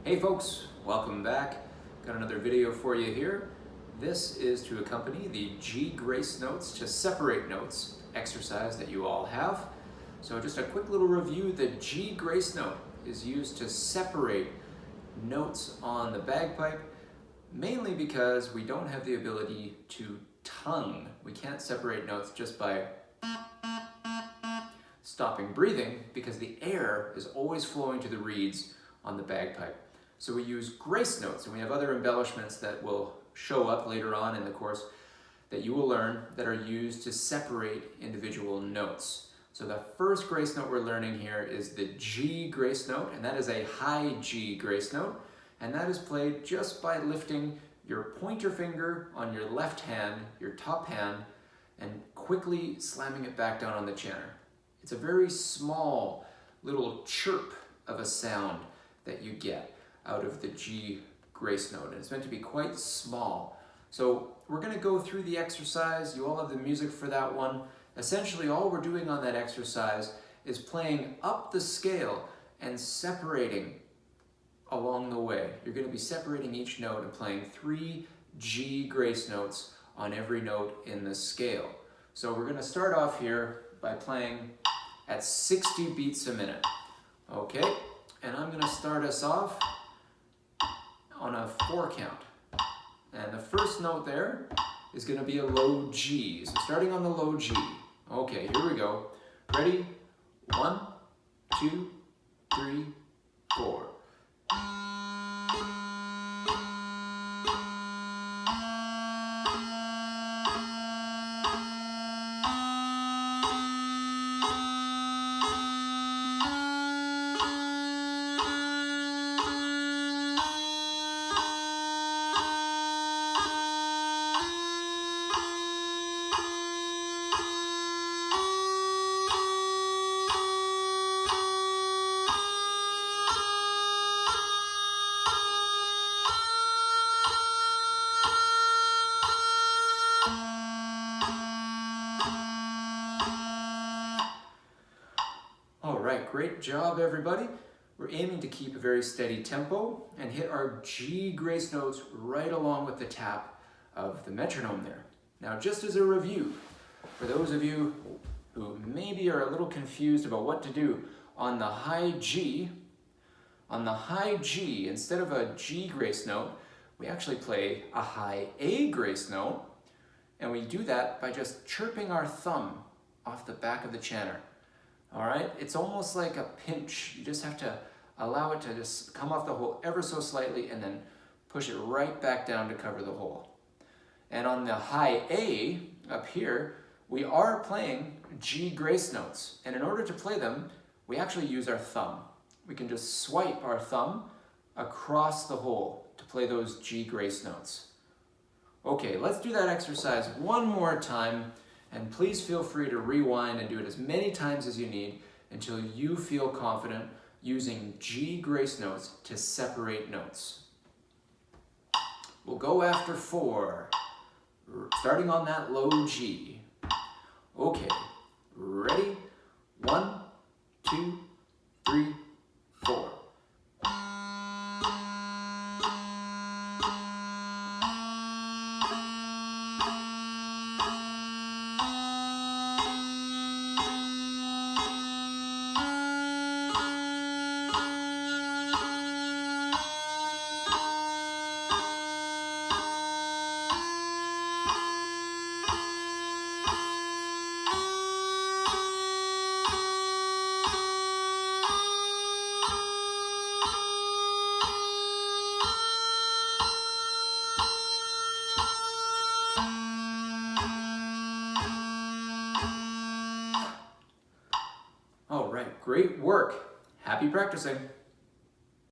Hey folks, welcome back. Got another video for you here. This is to accompany the G Gracenotes to separate notes exercise that you all have. So just a quick little review. The G Gracenote is used to separate notes on the bagpipe, mainly because we don't have the ability to tongue. We can't separate notes just by stopping breathing because the air is always flowing to the reeds on the bagpipe. So we use grace notes, and we have other embellishments that will show up later on in the course that you will learn that are used to separate individual notes. So the first grace note we're learning here is the G grace note, and that is a high G grace note, and that is played just by lifting your pointer finger on your left hand, your top hand, and quickly slamming it back down on the chanter. It's a very small little chirp of a sound that you get out of the G grace note, and it's meant to be quite small. So we're going to go through the exercise. You all have the music for that one. Essentially all we're doing on that exercise is playing up the scale and separating along the way. You're going to be separating each note and playing 3 G grace notes on every note in the scale. So we're going to start off here by playing at 60 beats a minute. Okay, and I'm going to start us off on a 4 count. And the first note there is going to be a low G. So starting on the low G. Okay, here we go. Ready? 1, 2, 3, 4. All right, great job everybody. We're aiming to keep a very steady tempo and hit our G grace notes right along with the tap of the metronome there. Now, just as a review, for those of you who maybe are a little confused about what to do on the high G, instead of a G grace note, we actually play a high A grace note, and we do that by just chirping our thumb off the back of the chanter. All right, it's almost like a pinch. You just have to allow it to just come off the hole ever so slightly and then push it right back down to cover the hole. And on the high A up here, we are playing G grace notes. And in order to play them, we actually use our thumb. We can just swipe our thumb across the hole to play those G grace notes. Okay, let's do that exercise one more time. And please feel free to rewind and do it as many times as you need until you feel confident using G grace notes to separate notes. We'll go after 4, starting on that low G. Okay, ready? 1, 2, 3, 4. All right, great work. Happy practicing.